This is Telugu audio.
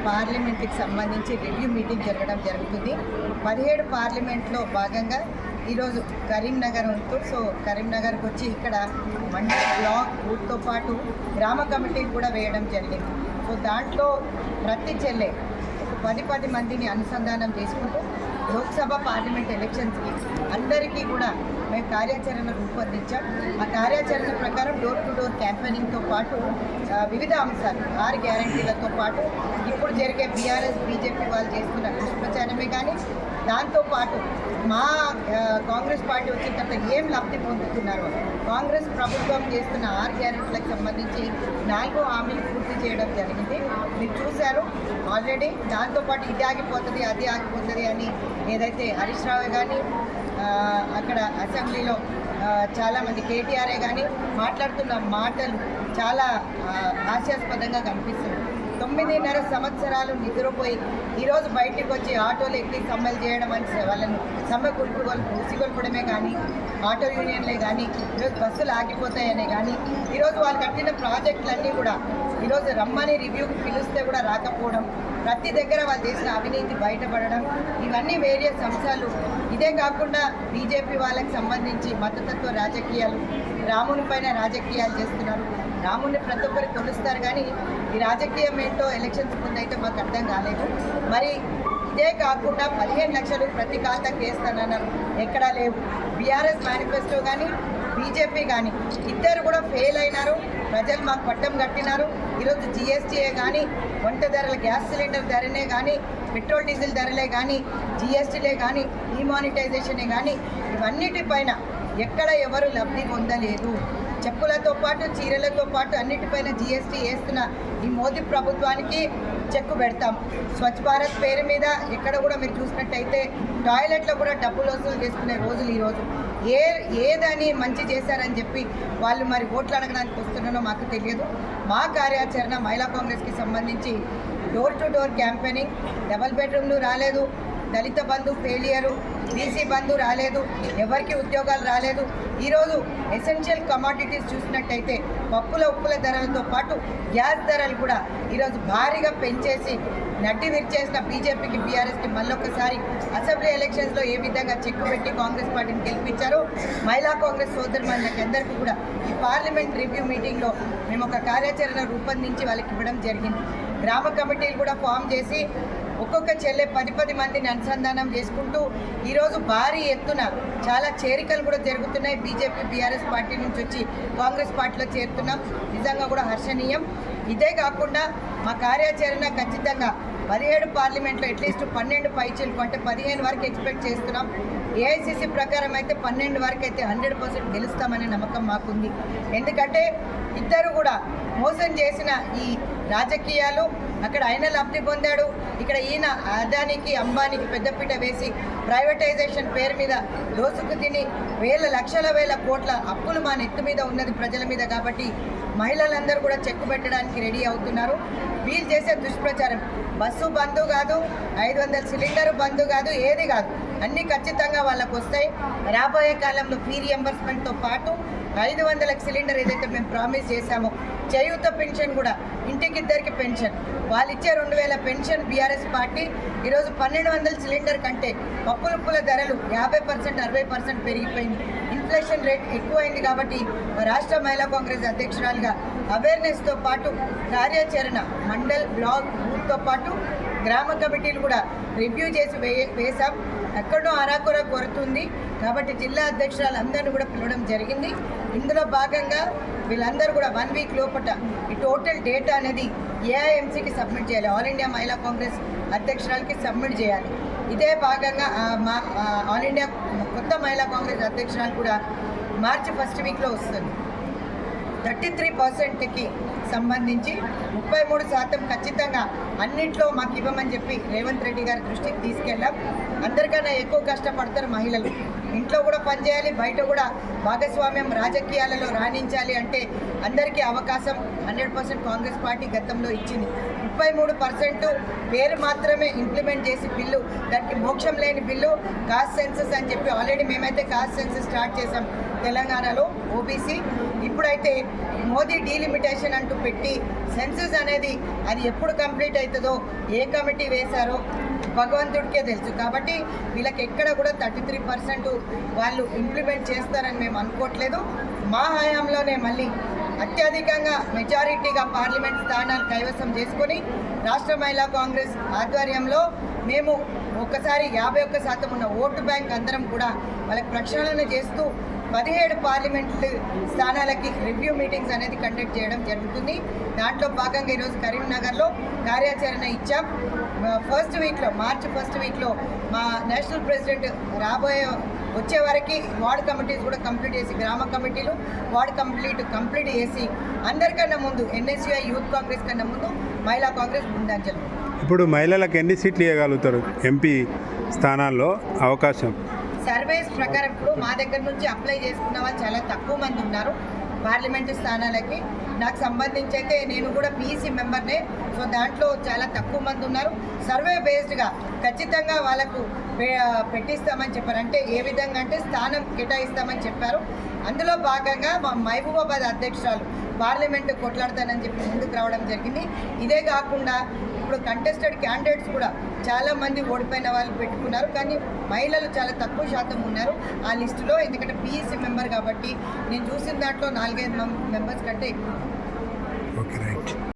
పార్లమెంట్కి సంబంధించి రివ్యూ మీటింగ్ జరుగుతుంది. 17 పార్లమెంట్లో భాగంగా ఈరోజు కరీంనగర్ ఉంటూ కరీంనగర్కి వచ్చి ఇక్కడ మండల బ్లాక్ బూత్తో పాటు గ్రామ కమిటీలు కూడా వేయడం జరిగింది. దాంట్లో ప్రతి జిల్లా 10 మందిని అనుసంధానం చేసుకుంటూ లోక్సభ పార్లమెంట్ ఎలక్షన్స్కి అందరికీ కూడా మేము కార్యాచరణ రూపొందించాం. ఆ కార్యాచరణ ప్రకారం డోర్ టు డోర్ క్యాంపెయినింగ్తో పాటు వివిధ అంశాలు 6 గ్యారంటీలతో పాటు ఇప్పుడు జరిగే బీఆర్ఎస్ బీజేపీ వాళ్ళు చేస్తున్న దుష్ప్రచారమే కానీ దాంతోపాటు మా కాంగ్రెస్ పార్టీ వచ్చిన తర్వాత ఏం లబ్ధి పొందుతున్నారు, కాంగ్రెస్ ప్రభుత్వం చేస్తున్న 6 గ్యారెంటీలకు సంబంధించి 4 హామీలు పూర్తి చేయడం జరిగింది. మీరు చూశారు ఆల్రెడీ. దాంతోపాటు ఇది ఆగిపోతుంది అది ఆగిపోతుంది అని ఏదైతే హరీష్ రావు కానీ అక్కడ అసెంబ్లీలో చాలామంది కేటీఆర్ఏ కానీ మాట్లాడుతున్న మాటలు చాలా హాస్యాస్పదంగా కనిపిస్తున్నాయి. 9.5 సంవత్సరాలు నిద్రపోయి ఈరోజు బయటకు వచ్చి ఆటోలు ఎక్కి సమ్మెలు చేయడం అని వాళ్ళను సమ్మె ఉసిగొల్పడమే కానీ ఆటో యూనియన్లే కానీ ఈరోజు బస్సులు ఆగిపోతాయనే కానీ ఈరోజు వాళ్ళు కట్టిన ప్రాజెక్టులన్నీ కూడా ఈరోజు రమ్మని రివ్యూకి పిలిస్తే కూడా రాకపోవడం, ప్రతి దగ్గర వాళ్ళు చేసిన అవినీతి బయటపడడం, ఇవన్నీ వేరియస్ అంశాలు. ఇదే కాకుండా బీజేపీ వాళ్ళకి సంబంధించి మతతత్వ రాజకీయాలు, రాముని పైన రాజకీయాలు చేస్తున్నారు. రాముని ప్రతి ఒక్కరు కొలుస్తారు కానీ ఈ రాజకీయం ఏంటో ఎలక్షన్స్ ముందైతే మాకు అర్థం కాలేదు. మరి ఇదే కాకుండా 15 లక్షలు ప్రతి ఖాతాకి వేస్తానన్నారు, ఎక్కడా లేవు. బీఆర్ఎస్ మేనిఫెస్టో కానీ బీజేపీ కానీ ఇద్దరు కూడా ఫెయిల్ అయినారు. ప్రజలు మాకు పట్టం కట్టినారు. ఈరోజు జిఎస్టీయే కానీ, వంట ధరల గ్యాస్ సిలిండర్ ధరనే కానీ, పెట్రోల్ డీజిల్ ధరలే కానీ, జిఎస్టీలే కానీ, డిమానిటైజేషనే కానీ ఇవన్నిటిపైన ఎక్కడ ఎవరు లబ్ధి పొందలేదు. చెప్పులతో పాటు చీరలతో పాటు అన్నిటిపైన జిఎస్టీ వేస్తున్న ఈ మోదీ ప్రభుత్వానికి చెక్కు పెడతాం. స్వచ్ఛ భారత్ పేరు మీద ఎక్కడ కూడా మీరు చూసినట్టయితే టాయిలెట్లో కూడా డబ్బులు వసూలు చేసుకునే రోజులు ఈరోజు. ఏదని మంచి చేశారని చెప్పి వాళ్ళు మరి ఓట్లు అడగడానికి వస్తున్నారో మాకు తెలియదు. మా కార్యాచరణ మహిళా కాంగ్రెస్కి సంబంధించి door to door campaigning, double బెడ్రూమ్లు రాలేదు, దళిత బంధు ఫెయిలియరు, బీసీ బంధు రాలేదు, ఎవరికి ఉద్యోగాలు రాలేదు. ఈరోజు ఎసెన్షియల్ కమాడిటీస్ చూసినట్టయితే పప్పుల ఉప్పుల ధరలతో పాటు గ్యాస్ ధరలు కూడా ఈరోజు భారీగా పెంచేసి నడ్డి విరిచేసిన బీజేపీకి బీఆర్ఎస్కి మళ్ళొకసారి అసెంబ్లీ ఎలక్షన్స్లో ఏ విధంగా చెక్కు పెట్టి కాంగ్రెస్ పార్టీని గెలిపించారో మహిళా కాంగ్రెస్ సోదరుమణులకి అందరికీ కూడా ఈ పార్లమెంట్ రివ్యూ మీటింగ్లో మేము ఒక కార్యాచరణ రూపొందించి వాళ్ళకి ఇవ్వడం జరిగింది. గ్రామ కమిటీలు కూడా ఫామ్ చేసి ఒక్కొక్క చెల్లె 10 మందిని అనుసంధానం చేసుకుంటూ ఈరోజు భారీ ఎత్తున చాలా చేరికలు కూడా జరుగుతున్నాయి. బీజేపీ బీఆర్ఎస్ పార్టీ నుంచి వచ్చి కాంగ్రెస్ పార్టీలో చేరుతున్నాం. నిజంగా కూడా హర్షణీయం. ఇదే కాకుండా మా కార్యాచరణ ఖచ్చితంగా 17 పార్లమెంట్లో అట్లీస్ట్ 12 పైచీలకు అంటే 15 వరకు ఎక్స్పెక్ట్ చేస్తున్నాం. ఏఐసిసి ప్రకారం అయితే 12 వరకు అయితే 100% గెలుస్తామనే నమ్మకం మాకుంది. ఎందుకంటే ఇద్దరు కూడా మోసం చేసిన ఈ రాజకీయాలు, అక్కడ ఆయన లబ్ధి పొందాడు, ఇక్కడ ఈయన అదానికి అంబానీకి పెద్దపీట వేసి ప్రైవేటైజేషన్ పేరు మీద దోసుకు తిని వేల కోట్ల అప్పులు మా నెత్తి మీద ఉన్నది ప్రజల మీద. కాబట్టి మహిళలందరూ కూడా చెక్కు పెట్టడానికి రెడీ అవుతున్నారు. వీళ్ళు చేసే దుష్ప్రచారం బస్సు బంధు కాదు, 500 సిలిండరు బంధు కాదు, ఏది కాదు, అన్నీ ఖచ్చితంగా వాళ్ళకు వస్తాయి. రాబోయే కాలంలో ఫీ రియంబర్స్మెంట్తో పాటు 500లకు సిలిండర్ ఏదైతే మేము ప్రామిస్ చేశామో, చేయూత పెన్షన్ కూడా ఇంటికిద్దరికి పెన్షన్, వాళ్ళు ఇచ్చే 2000 పెన్షన్ బీఆర్ఎస్ పార్టీ ఈరోజు 1200 సిలిండర్ కంటే పప్పులుప్పుల ధరలు 50% 60% పెరిగిపోయింది. ఇన్ఫ్లేషన్ రేట్ ఎక్కువైంది. కాబట్టి రాష్ట్ర మహిళా కాంగ్రెస్ అధ్యక్షురాలుగా అవేర్నెస్తో పాటు కార్యాచరణ మండల్ బ్లాక్ బూత్తో పాటు గ్రామ కమిటీలు కూడా రివ్యూ చేసి వేశాం. ఎక్కడో అరాకొర కొరతుంది కాబట్టి జిల్లా అధ్యక్షురాలందరినీ కూడా పిలవడం జరిగింది. ఇందులో భాగంగా వీళ్ళందరూ కూడా 1 వీక్ లోపల ఈ టోటల్ డేటా అనేది ఏఐఎంసీకి సబ్మిట్ చేయాలి, ఆల్ ఇండియా మహిళా కాంగ్రెస్ అధ్యక్షురాలకి సబ్మిట్ చేయాలి. ఇదే భాగంగా మా ఆల్ ఇండియా కొత్త మహిళా కాంగ్రెస్ అధ్యక్షురాలు కూడా మార్చి 1st వీక్లో వస్తుంది. 33%కి సంబంధించి 33% ఖచ్చితంగా అన్నింటిలో మాకు ఇవ్వమని చెప్పి రేవంత్ రెడ్డి గారి దృష్టికి తీసుకెళ్ళాం. అందరికన్నా ఎక్కువ కష్టపడతారు మహిళలు. ఇంట్లో కూడా పనిచేయాలి, బయట కూడా భాగస్వామ్యం రాజకీయాలలో రాణించాలి అంటే అందరికీ అవకాశం 100% కాంగ్రెస్ పార్టీ గతంలో ఇచ్చింది. 33% పేరు మాత్రమే ఇంప్లిమెంట్ చేసి బిల్లు, దానికి మోక్షం లేని బిల్లు కాస్ట్ సెన్సస్ అని చెప్పి ఆల్రెడీ మేమైతే కాస్ట్ సెన్సస్ స్టార్ట్ చేసాం తెలంగాణలో. ఓబీసీ ఇప్పుడైతే మోదీ డీలిమిటేషన్ అంటూ పెట్టి సెన్సస్ అనేది అది ఎప్పుడు కంప్లీట్ అవుతుందో ఏ కమిటీ వేశారో భగవంతుడికే తెలుసు. కాబట్టి వీళ్ళకి ఎక్కడ కూడా 33% వాళ్ళు ఇంప్లిమెంట్ చేస్తారని మేము అనుకోవట్లేదు. మా హయాంలోనే మళ్ళీ అత్యధికంగా మెజారిటీగా పార్లమెంట్ స్థానాలు కైవసం చేసుకొని రాష్ట్ర మహిళా కాంగ్రెస్ ఆధ్వర్యంలో మేము ఒక్కసారి 51% ఉన్న ఓటు బ్యాంక్ అందరం కూడా వాళ్ళకి ప్రక్షాళన చేస్తూ 17 పార్లమెంట్ స్థానాలకి రివ్యూ మీటింగ్స్ అనేది కండక్ట్ చేయడం జరుగుతుంది. దాంట్లో భాగంగా ఈరోజు కరీంనగర్లో కార్యాచరణ ఇచ్చాం. ఫస్ట్ వీక్లో మార్చి ఫస్ట్ వీక్లో మా నేషనల్ ప్రెసిడెంట్ వచ్చే వరకు వార్డ్ కమిటీస్ కూడా కంప్లీట్ చేసి గ్రామ కమిటీలు వార్డ్ కంప్లీట్ చేసి అందరికన్నా ముందు ఎన్ఎస్యుఐ యూత్ కాంగ్రెస్ కన్నా ముందు మహిళా కాంగ్రెస్ ముందంజలు. ఇప్పుడు మహిళలకు ఎన్ని సీట్లు ఇవ్వగలుగుతారు ఎంపీ స్థానాల్లో అవకాశం? సర్వేస్ ప్రకారం ఇప్పుడు మా దగ్గర నుంచి అప్లై చేసుకున్న వాళ్ళు చాలా తక్కువ మంది ఉన్నారు పార్లమెంటు స్థానాలకి. నాకు సంబంధించి అయితే నేను కూడా పీసీ మెంబర్నే. సో దాంట్లో చాలా తక్కువ మంది ఉన్నారు. సర్వే బేస్డ్గా ఖచ్చితంగా వాళ్ళకు పెట్టిస్తామని చెప్పారు. అంటే ఏ విధంగా అంటే స్థానం కేటాయిస్తామని చెప్పారు. అందులో భాగంగా మా మహబూబాబాద్ అధ్యక్షురాలు పార్లమెంటు కొట్లాడతానని చెప్పి ముందుకు రావడం జరిగింది. ఇదే కాకుండా ఇప్పుడు కంటెస్టెడ్ క్యాండిడేట్స్ కూడా చాలామంది ఓడిపోయిన వాళ్ళు పెట్టుకున్నారు. కానీ మహిళలు చాలా తక్కువ శాతం ఉన్నారు ఆ లిస్టులో. ఎందుకంటే పీఈసీ మెంబర్ కాబట్టి నేను చూసిన దాంట్లో 4-5 మెంబర్స్ కంటే ఎక్కువ. Okay, right.